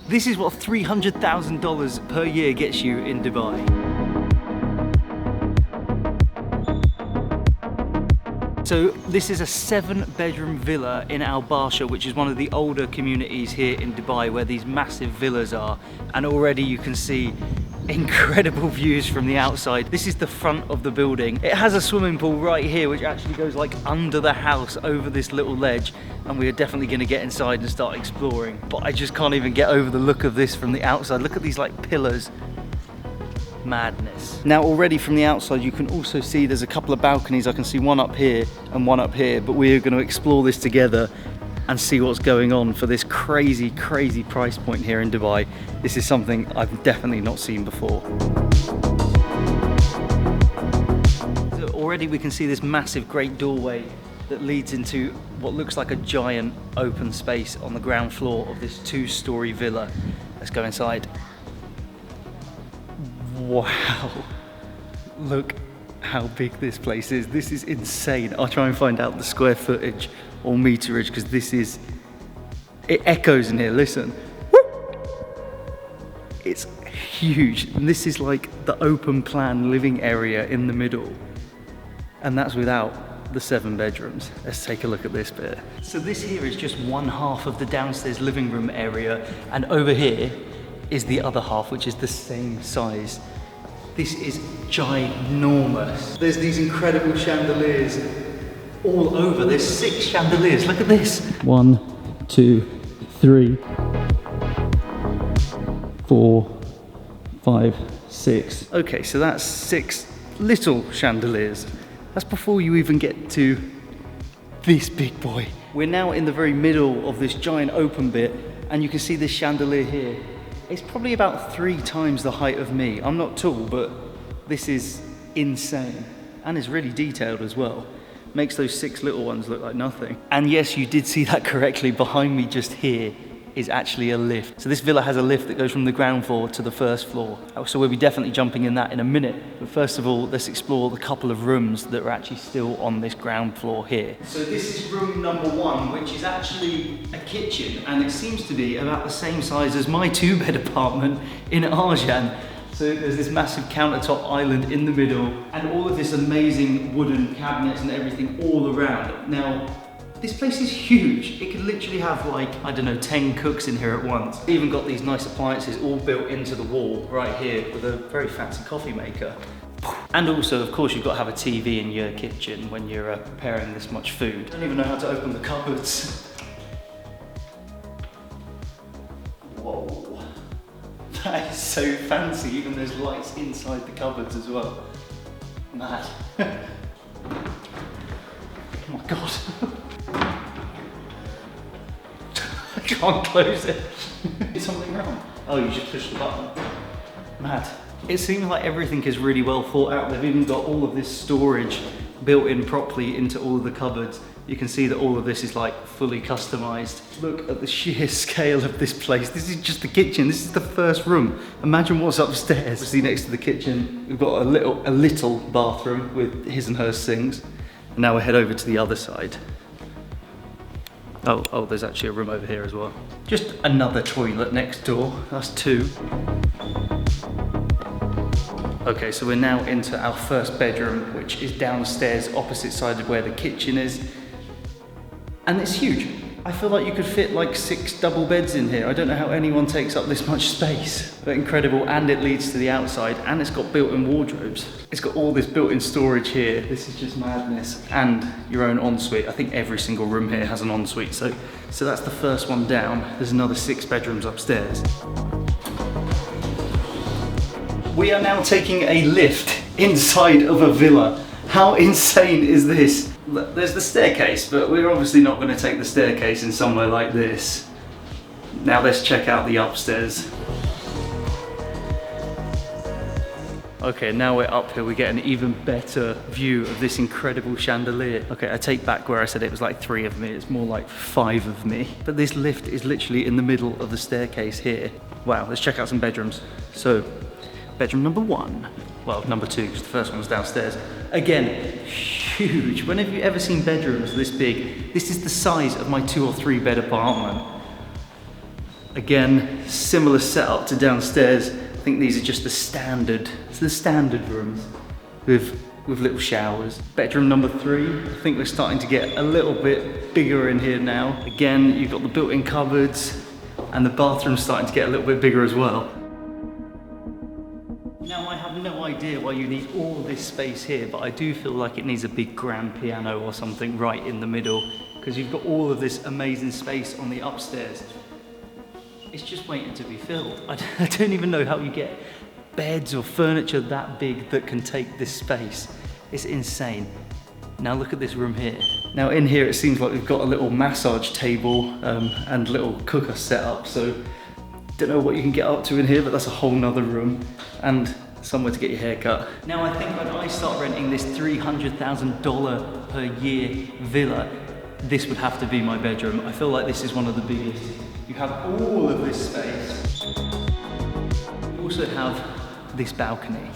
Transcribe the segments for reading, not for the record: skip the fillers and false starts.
This is what $300,000 per year gets you in Dubai. So this is a 7-bedroom villa in Al Barsha, which is one of the older communities here in Dubai where these massive villas are. And already you can see incredible views from the outside. This is the front of the building. It has a swimming pool right here, which actually goes like under the house over this little ledge. And we are definitely gonna get inside and start exploring. But I just can't even get over the look of this from the outside. Look at these like pillars. Madness. Now already from the outside you can also see there's a couple of balconies. I can see one up here and one up here, but we are going to explore this together and see what's going on for this crazy price point here in Dubai. This is something I've definitely not seen before. So already we can see this massive great doorway that leads into what looks like a giant open space on the ground floor of this 2-story villa. Let's go inside. Wow, look how big this place is. This is insane. I'll try and find out the square footage or meterage because it echoes in here, listen. It's huge. And this is like the open plan living area in the middle. And that's without the 7 bedrooms. Let's take a look at this bit. So this here is just one half of the downstairs living room area. And over here is the other half, which is the same size. This is ginormous. There's these incredible chandeliers all over. There's 6 chandeliers, look at this. 1, 2, 3, 4, 5, 6. Okay, so that's 6 little chandeliers. That's before you even get to this big boy. We're now in the very middle of this giant open bit, and you can see this chandelier here. It's probably about 3 times the height of me. I'm not tall, but this is insane. And it's really detailed as well. Makes those 6 little ones look like nothing. And yes, you did see that correctly. Behind me just here is actually a lift. So this villa has a lift that goes from the ground floor to the first floor. So we'll be definitely jumping in that in a minute. But first of all, let's explore the couple of rooms that are actually still on this ground floor here. So this is room number 1, which is actually a kitchen, and it seems to be about the same size as my 2-bed apartment in Arjan. So there's this massive countertop island in the middle, and all of this amazing wooden cabinets and everything all around. Now, this place is huge. It could literally have like, I don't know, 10 cooks in here at once. It's even got these nice appliances all built into the wall right here with a very fancy coffee maker. And also, of course, you've got to have a TV in your kitchen when you're preparing this much food. I don't even know how to open the cupboards. Whoa. That is so fancy. Even there's lights inside the cupboards as well. Mad. Oh my God. I can't close it. Is something wrong? Oh, you just push the button. Mad. It seems like everything is really well thought out. They've even got all of this storage built in properly into all of the cupboards. You can see that all of this is like fully customized. Look at the sheer scale of this place. This is just the kitchen. This is the first room. Imagine what's upstairs. See, next to the kitchen, we've got a little bathroom with his and her sinks. And now we'll head over to the other side. Oh, there's actually a room over here as well. Just another toilet next door. That's 2. Okay, so we're now into our first bedroom, which is downstairs, opposite side of where the kitchen is. And it's huge. I feel like you could fit like 6 double beds in here. I don't know how anyone takes up this much space, but incredible. And it leads to the outside, and it's got built-in wardrobes. It's got all this built-in storage here. This is just madness. And your own ensuite. I think every single room here has an ensuite. So that's the first one down. There's another 6 bedrooms upstairs. We are now taking a lift inside of a villa. How insane is this? There's the staircase, but we're obviously not going to take the staircase in somewhere like this. Now let's check out the upstairs. Okay, now we're up here, we get an even better view of this incredible chandelier. Okay, I take back where I said it was like 3 of me, it's more like 5 of me. But this lift is literally in the middle of the staircase here. Wow, let's check out some bedrooms. So, bedroom number 1. Well, number 2, because the first one was downstairs. Again, huge. When have you ever seen bedrooms this big? This is the size of my 2 or 3 bed apartment. Again, similar setup to downstairs. I think these are just the standard rooms with little showers. Bedroom number 3, I think we're starting to get a little bit bigger in here now. Again, you've got the built-in cupboards and the bathroom's starting to get a little bit bigger as well. Now, I have no idea why you need all this space here, but I do feel like it needs a big grand piano or something right in the middle, because you've got all of this amazing space on the upstairs. It's just waiting to be filled. I don't even know how you get beds or furniture that big that can take this space. It's insane. Now look at this room here. Now in here it seems like we've got a little massage table and little cooker set up, so don't know what you can get up to in here, but that's a whole nother room and somewhere to get your hair cut. Now I think when I start renting this $300,000 per year villa, this would have to be my bedroom. I feel like this is one of the biggest. You have all of this space. You also have this balcony.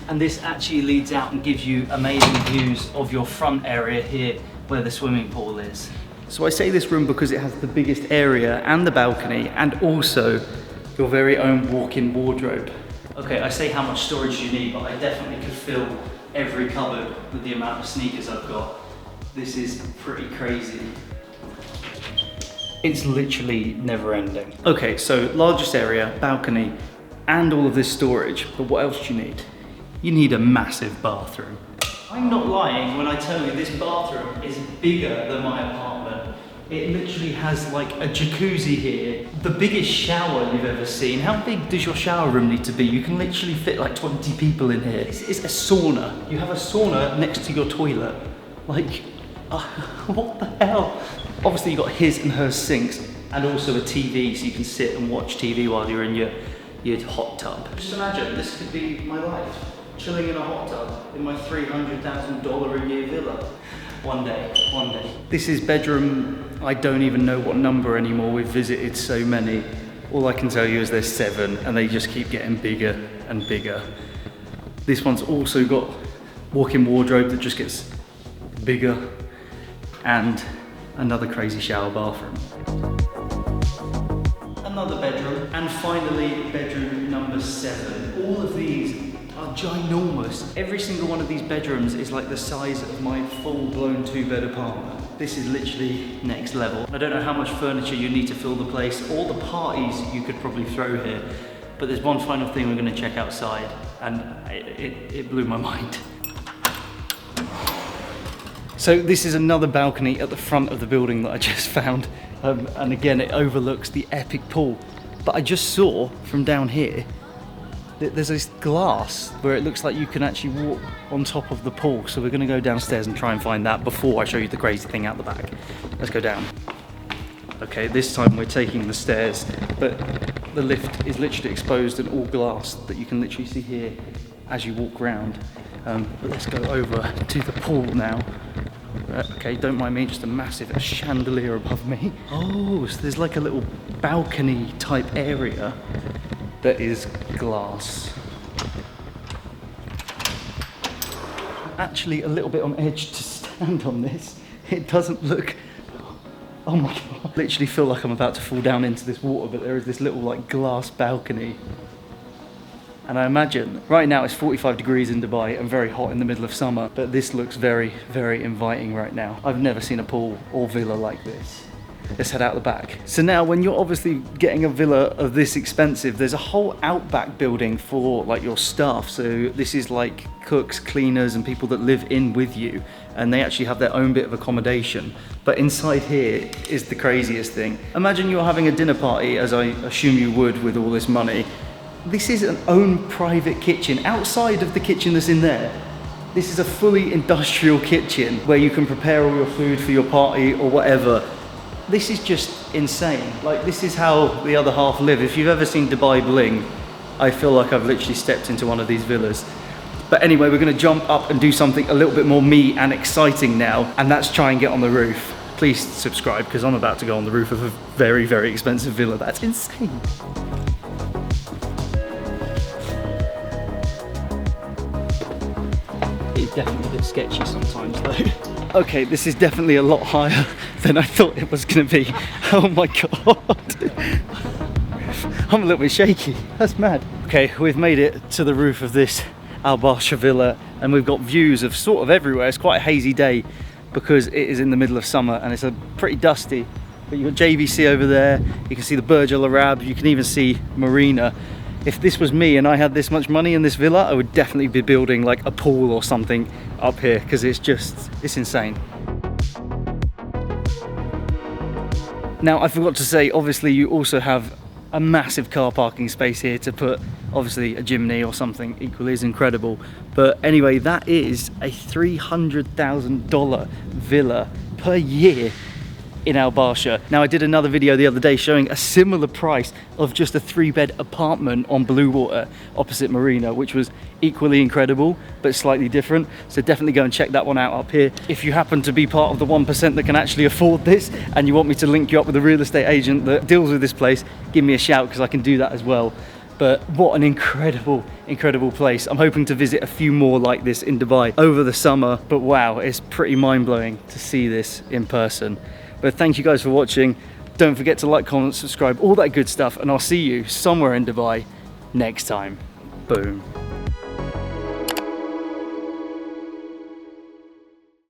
And this actually leads out and gives you amazing views of your front area here where the swimming pool is. So I say this room because it has the biggest area and the balcony and also your very own walk-in wardrobe. Okay, I say how much storage you need, but I definitely could fill every cupboard with the amount of sneakers I've got. This is pretty crazy. It's literally never ending. Okay, so largest area, balcony, and all of this storage, but what else do you need? You need a massive bathroom. I'm not lying when I tell you this bathroom is bigger than my apartment. It literally has like a jacuzzi here, the biggest shower you've ever seen. How big does your shower room need to be? You can literally fit like 20 people in here. It's a sauna. You have a sauna next to your toilet. Like, what the hell? Obviously you've got his and her sinks and also a TV so you can sit and watch TV while you're in your hot tub. Just imagine, this could be my life. Chilling in a hot tub in my $300,000 a year villa. One day. This is bedroom, I don't even know what number anymore. We've visited so many. All I can tell you is there's 7 and they just keep getting bigger and bigger. This one's also got walk-in wardrobe that just gets bigger and another crazy shower bathroom. Another bedroom, and finally bedroom number 7. All of these are ginormous. Every single one of these bedrooms is like the size of my full-blown 2-bed apartment. This is literally next level. I don't know how much furniture you need to fill the place, all the parties you could probably throw here, but there's one final thing we're going to check outside, and it blew my mind. So this is another balcony at the front of the building that I just found. And again, it overlooks the epic pool. But I just saw from down here that there's this glass where it looks like you can actually walk on top of the pool. So we're gonna go downstairs and try and find that before I show you the crazy thing out the back. Let's go down. Okay, this time we're taking the stairs, but the lift is literally exposed and all glass that you can literally see here as you walk around. But let's go over to the pool now. Okay, don't mind me, just a massive chandelier above me. Oh, so there's like a little balcony type area that is glass. I'm actually a little bit on edge to stand on this. It doesn't look, oh my God. I literally feel like I'm about to fall down into this water, but there is this little like glass balcony. And I imagine, right now it's 45 degrees in Dubai and very hot in the middle of summer, but this looks very, very inviting right now. I've never seen a pool or villa like this. Let's head out the back. So now when you're obviously getting a villa of this expensive, there's a whole outback building for like your staff. So this is like cooks, cleaners and people that live in with you, and they actually have their own bit of accommodation. But inside here is the craziest thing. Imagine you're having a dinner party, as I assume you would with all this money. This is an own private kitchen outside of the kitchen that's in there. This is a fully industrial kitchen where you can prepare all your food for your party or whatever. This is just insane. Like, this is how the other half live. If you've ever seen Dubai Bling, I feel like I've literally stepped into one of these villas. But anyway, we're gonna jump up and do something a little bit more me and exciting now, and that's try and get on the roof. Please subscribe, because I'm about to go on the roof of a very, very expensive villa. That's insane. It's definitely a bit sketchy sometimes though. Okay, this is definitely a lot higher than I thought it was gonna be. Oh my God. I'm a little bit shaky, that's mad. Okay, we've made it to the roof of this Barsha villa and we've got views of sort of everywhere. It's quite a hazy day because it is in the middle of summer and it's a pretty dusty. But you've got JVC over there, you can see the Burj Al Arab, you can even see Marina. If this was me and I had this much money in this villa, I would definitely be building like a pool or something up here because it's insane. Now, I forgot to say, obviously you also have a massive car parking space here to put obviously a chimney or something equally as incredible. But anyway, that is a $300,000 villa per year in Barsha. Now, I did another video the other day showing a similar price of just a 3-bed apartment on Blue Water opposite Marina, which was equally incredible but slightly different. So definitely go and check that one out up here. If you happen to be part of the 1% that can actually afford this and you want me to link you up with a real estate agent that deals with this place, give me a shout because I can do that as well. But what an incredible place. I'm hoping to visit a few more like this in Dubai over the summer, but wow, it's pretty mind-blowing to see this in person. But thank you guys for watching. Don't forget to like, comment, subscribe, all that good stuff, and I'll see you somewhere in Dubai next time. Boom.